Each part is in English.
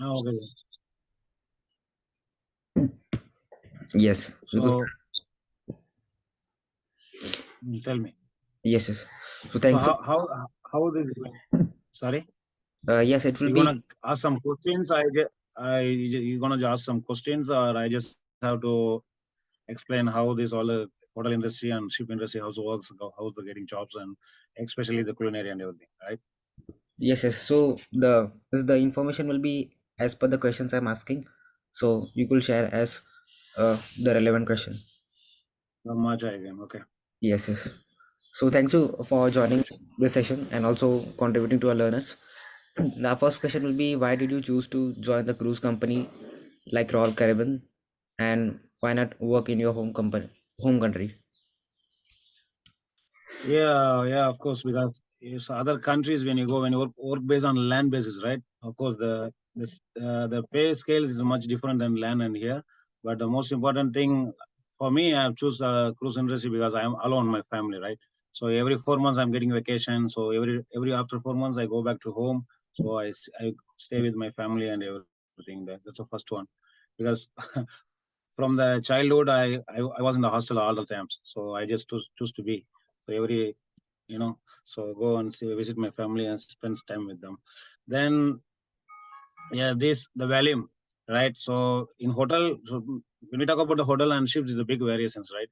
Okay. Yes. So tell me. Yes, yes. So So thanks. how this is going? Sorry, Yes, it will you be. gonna ask some questions? You gonna just ask some questions, or I just have to explain how this all the hotel industry and ship industry how it works, how they're getting jobs, and especially the culinary and everything, right? Yes, yes. So the information will be as per the questions I'm asking. So you could share as the relevant question. The matcha again. Okay. Yes, yes. So thanks you for Okay. joining Sure. this session and also contributing to our learners. The first question will be, why did you choose to join the cruise company like Royal Caribbean, and why not work in your home country? Yeah, yeah, of course, because it's other countries when you work based on land basis, right? Of course, the pay scale is much different than land and here. But the most important thing for me, I choose cruise industry because I am alone, my family, right? So every 4 months I'm getting vacation. So every after 4 months I go back to home. So I stay with my family and everything. That's the first one, because from the childhood I was in the hostel all the times. So I just choose to be. So so go and visit my family and spend time with them. Then yeah, this the volume, right? So in hotel, so when we talk about the hotel and ships, is the big variations, right?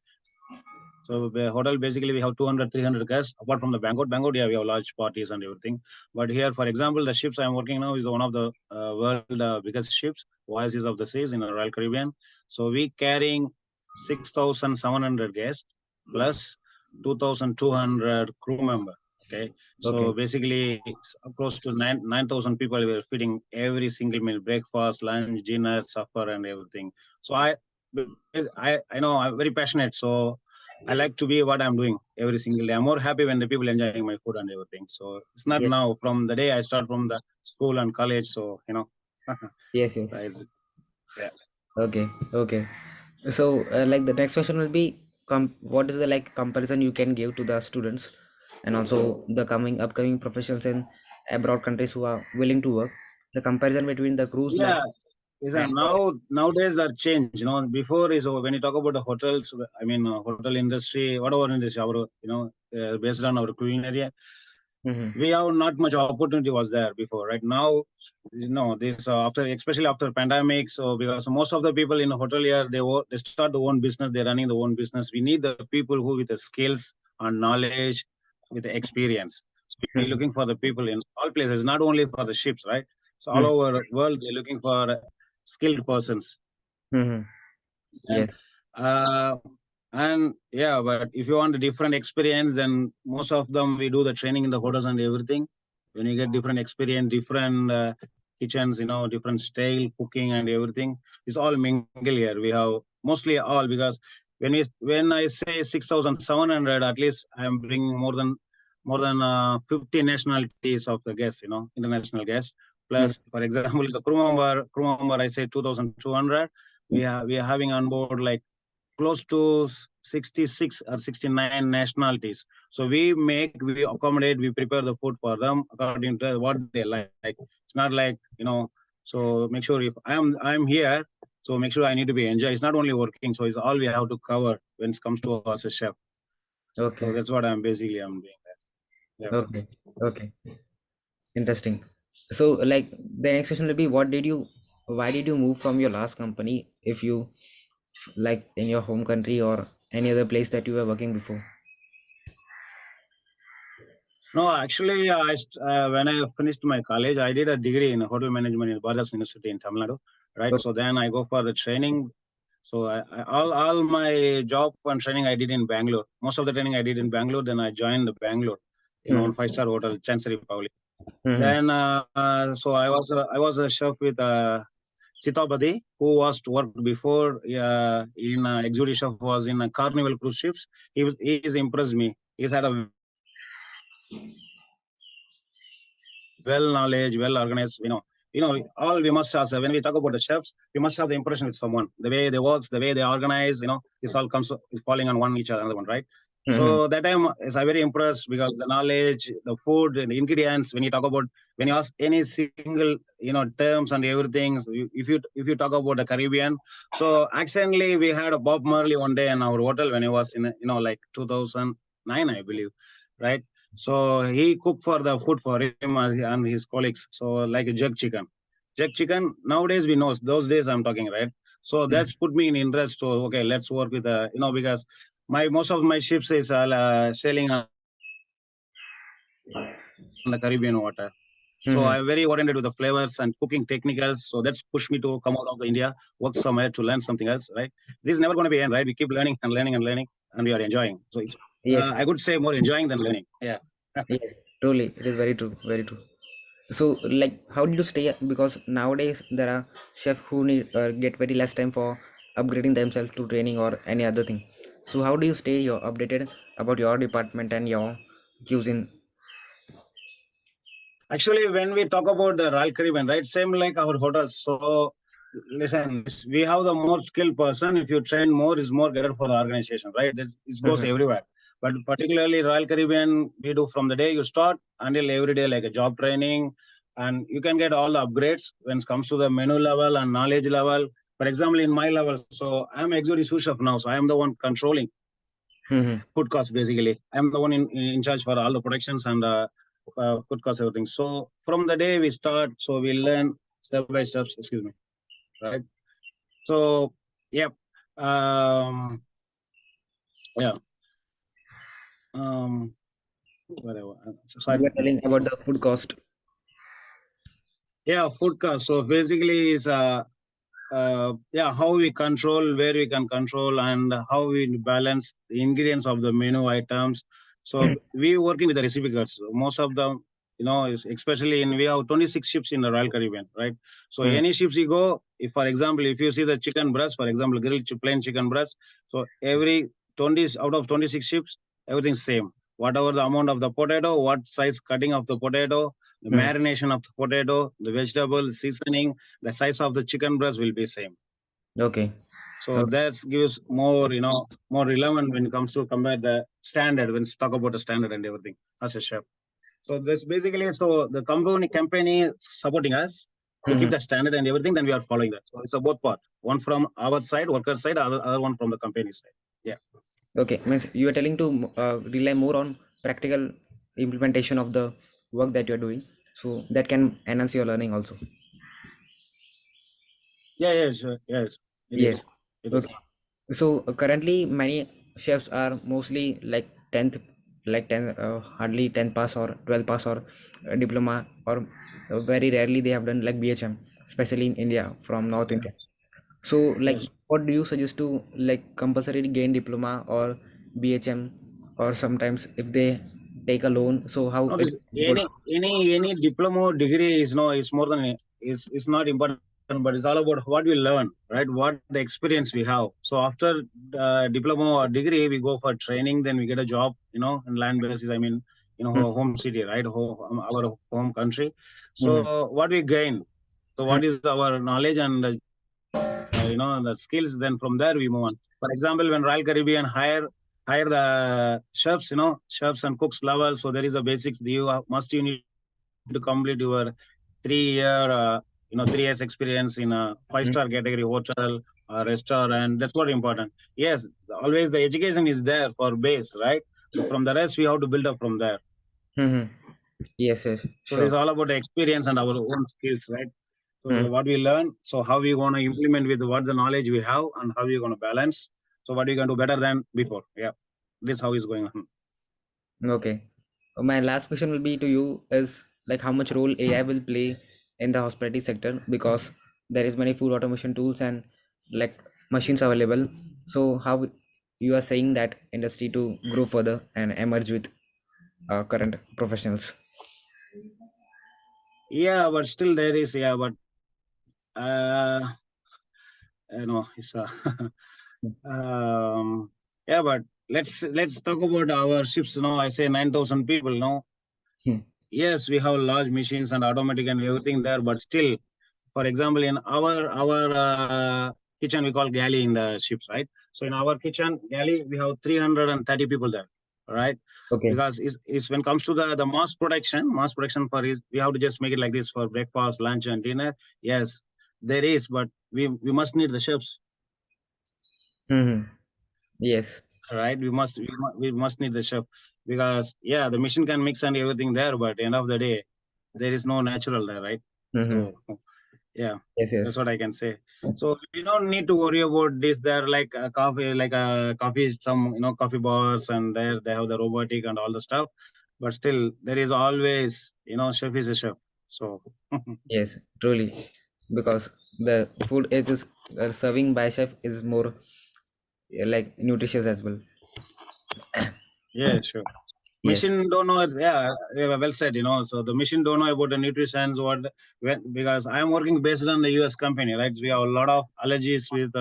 So the hotel basically we have 200, 300 guests. Apart from the banquet, yeah, we have large parties and everything. But here, for example, the ships I'm working now is one of the world biggest ships, Oasis of the Seas in the Royal Caribbean. So we carrying 6,700 guests plus 2,200 crew member. Okay, so Okay. basically close to 9,000 people we are feeding every single meal, breakfast, lunch, dinner, supper, and everything. So I know I'm very passionate. So I like to be what I'm doing every single day. I'm more happy when the people enjoying my food and everything. So it's not Yes. now from the day I start from the school and college. So Yes. Yes. guys, yeah, Okay. Okay. So, like the next question will be, what is the like comparison you can give to the students and also the upcoming professionals in abroad countries who are willing to work? The comparison between the cruise like yeah. Is that and nowadays that change? Before is when you talk about the hotels. I mean, hotel industry, whatever industry, our based on our culinary, Mhm. we have not much opportunity was there before. Right now, this after especially after pandemic. So because most of the people in a hotel here they start the own business, they're running the own business. We need the people who with the skills and knowledge, with the experience. So we're Mhm. looking for the people in all places, not only for the ships, right? So all Mhm. over world they're looking for skilled persons. Mhm. And Yes. uh, and yeah, but if you want a different experience, then most of them we do the training in the hotels and everything. When you get different experience, different kitchens, different style cooking and everything, it's all mingle here. We have mostly all because when I say 6,700, at least I'm bringing more than 50 nationalities of the guests, international guests. Mhm. Plus, for example, the crew member I say 2,200. We are having on board like close to 66 or 69 nationalities. So we accommodate, we prepare the food for them according to what they like. It's not like, so make sure if I'm here, so make sure I need to be enjoy. It's not only working, so it's all we have to cover when it comes to us as a chef. So Okay. that's what I'm doing. Yeah. Okay. Okay. Interesting. So, like the next question will be, why did you move from your last company if you like in your home country or any other place that you were working before? No, actually, when I finished my college, I did a degree in hotel management in Barista University in Tamil Nadu. Right. So then I go for the training. So all my job and training I did in Bangalore. Most of the training I did in Bangalore. Then I joined the Bangalore in one Mhm. five-star hotel, Chancery Pauli. Mhm. Then so I was a chef with Sitabadi, who was to work before in executive chef was in Carnival cruise ships. He's impressed me. He's had a well knowledge, well organized. All we must have when we talk about the chefs, we must have the impression with someone. The way they works, the way they organize. This all comes is falling on one each other, another one, right? So that time is I very impressed because the knowledge, the food, and the ingredients. When you talk about, when you ask any single terms and everything, so if you talk about the Caribbean, so accidentally we had a Bob Marley one day in our hotel when I was in like 2009, I believe, right? So he cooked for the food for him and his colleagues. So like a jerk chicken. Nowadays we know, those days I'm talking, right? So that's put me in interest. So okay, let's work with because my most of my ships is sailing on the Caribbean water. So I'm very oriented with the flavors and cooking technicals. So that's pushed me to come out of the India, work somewhere to learn something else, right? This is never going to be end, right? We keep learning and learning and learning, and we are enjoying. So it's I could Yes, say more enjoying than learning. Yeah. yes, truly, it is very true, very true. So, like, how did you stay? Because nowadays there are chefs who need get very less time for upgrading themselves to training or any other thing. So, how do you stay your updated about your department and your cuisine? Actually, when we talk about the Royal Caribbean, right, same like our hotels. So, listen, we have the more skilled person. If you train more, is more better for the organization, right? It goes everywhere. But particularly Royal Caribbean, we do from the day you start until every day, like a job training, and you can get all the upgrades when it comes to the menu level and knowledge level. For example, in my level, so I'm executive sous chef now, so I am the one controlling food costs basically. I'm the one in charge for all the productions and food costs, everything. So from the day we start, so we learn step by steps. Excuse me, right? So yeah, um, yeah, um, whatever. Sorry. You are telling about the food cost. Yeah, food cost. So basically, is how we control, where we can control, and how we balance the ingredients of the menu items. So we working with the recipe cards. Most of them, especially in, we have 26 ships in the Royal Caribbean, right? So Hmm. any ships you go, if for example, if you see the chicken breast, for example, plain chicken breast, so every 20 out of 26 ships, everything's same. Whatever the amount of the potato, what size cutting of the potato, the Hmm. marination of the potato, the vegetable seasoning, the size of the chicken breast will be same. Okay. So Okay. that gives more, more relevant when it comes to compare the standard, when you talk about the standard and everything as a chef. So this basically, so the company is supporting us to keep Mhm. the standard and everything, then we are following that. So it's a both part, one from our side, worker side, other one from the company side. Yeah. Okay, means you are telling to rely more on practical implementation of the work that you are doing, so that can enhance your learning also. Yeah, yeah, sure. Yes, it Yes. is. It Okay. is. So currently many chefs are mostly like 10th, like 10, hardly 10 pass or 12 pass or diploma, or very rarely they have done like BHM, especially in India from North India. So like Yes. what do you suggest to like compulsory gain diploma or BHM, or sometimes if they take a loan, so how No, it is good? any diploma or degree is no, is more than is not important, but it's all about what we learn, right? What the experience we have. So after diploma or degree, we go for training, then we get a job, in land basis. I mean, Hmm. home city, right? Our home country. Hmm. So what we gain. So Hmm. what is our knowledge and the skills? Then from there we move on. For example, when Royal Caribbean hire the chefs, chefs and cooks level. So there is a basics. You need to complete your 3 year, 3 years experience in a five-star Hmm. category hotel, restaurant. That's what important. Yes, always the education is there for base, right? So from the rest, we have to build up from there. Hmm. Hmm. Yes, yes, So it's sure. all about the experience and our own skills, right? So Hmm. what we learn, so how we going to implement with what the knowledge we have and how we going to balance. So what we can do better than before. Yeah, this how is going on. Okay. My last question will be to you is like how much role AI will play in the hospitality sector, because there is many food automation tools and like machines available. So how you are saying that industry to grow further and emerge with current professionals? Yeah, but still there is, yeah, but it's yeah, but let's talk about our ships. I say 9,000 people. No, Hmm. yes, we have large machines and automatic and everything there, but still, for example, in our kitchen we call galley in the ships, right? So in our kitchen galley, we have 330 people there, right? Okay. Because is when it comes to the mass production for is we have to just make it like this for breakfast, lunch, and dinner. Yes, there is, but we must need the chefs, Mm-hmm. Yes. right? We must need the chef because yeah, the machine can mix and everything there, but end of the day, there is no natural there, right? Mm-hmm. So yeah, Yes, that's yes. what I can say. So we don't need to worry about this. There like a coffee, like a coffee, some coffee bars, and there they have the robotic and all the stuff. But still, there is always chef is a chef. So Yes, truly. Because the food is just serving by chef is more like nutritious as well. yeah, sure. Yes. Machine don't know yeah, well said, so the machine don't know about the nutrition what because I am working based on the US company, right? So we have a lot of allergies with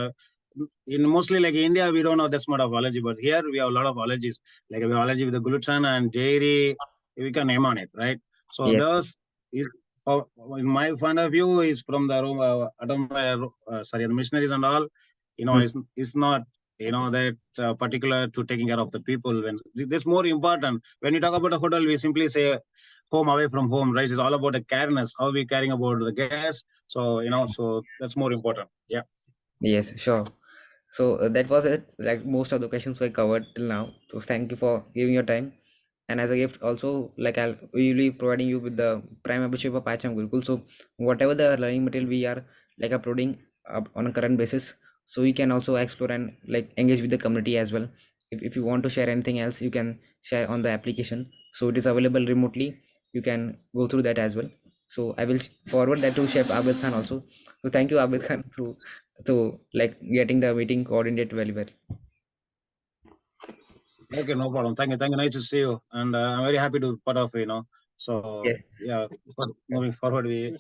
in mostly like India we don't have this much of allergy, but here we have a lot of allergies, like we have allergy with the gluten and dairy, we can name on it, right? So Yes. those is for, in my point of view is from the sorry, the missionaries and all, Mm. it's not that particular to taking care of the people. When this more important when you talk about a hotel, we simply say home away from home, right? It's all about the careness, how we caring about the guests. So so that's more important. Yeah. Yes, sure. So that was it. Like most of the questions were covered till now. So thank you for giving your time. And as a gift, also like we will be providing you with the Prime membership of Pacham Gurukul. So whatever the learning material we are like uploading on a current basis, so you can also explore and like engage with the community as well. If you want to share anything else, you can share on the application. So it is available remotely. You can go through that as well. So I will forward that to Chef Abid Khan also. So thank you, Abid Khan, to like getting the meeting coordinated very well. Okay, no problem. Thank you. Nice to see you, and I'm very happy to be part of So Yes, yeah, moving forward, yeah,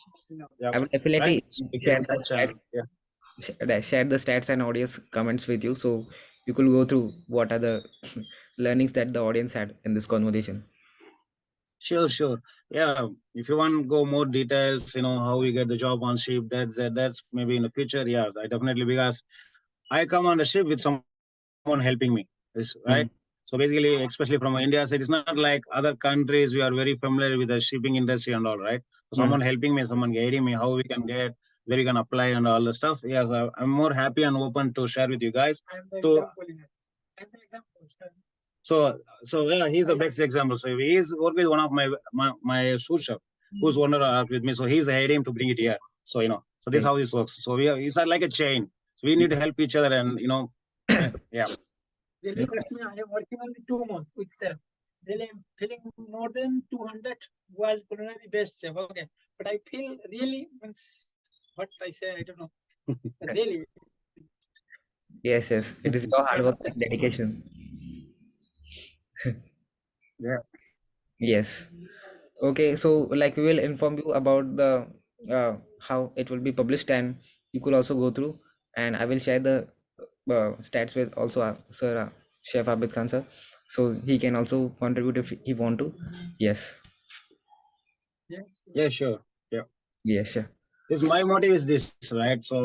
I will right. definitely So we keep share in the touch, stats, and yeah. share the stats and audience comments with you, so you could go through what are the learnings that the audience had in this conversation. Sure, sure. Yeah, if you want to go more details, how we get the job on ship, that's maybe in the future. Yeah, I definitely because I come on the ship with someone helping me. Right. So Mm. basically, especially from India side, it's not like other countries. We are very familiar with the shipping industry and all, right? So someone Mm. helping me, someone guiding me, how we can get, where we can apply and all the stuff. Yes, I'm more happy and open to share with you guys. So so yeah, he's the best example. So he's always one of my sous chef who's one with me. So he's him to bring it here. So so this is Okay. how this works. So it's like a chain. So we need to help each other, and yeah. No, Really, personally, I am working only 2 months with chef. Really, I'm feeling more than 200 was culinary best chef. Okay, but I feel really means what I say, I don't know. Really, yes, yes, it is your hard work and dedication. Yeah. Yes. Okay, so like we will inform you about the how it will be published, and you could also go through, and I will share the stats with also Sir Chef Abid Khan sir, so he can also contribute if he want to. Yes. yes. Yeah, sure. Yeah. Yes, sure. This my motive is this, right? So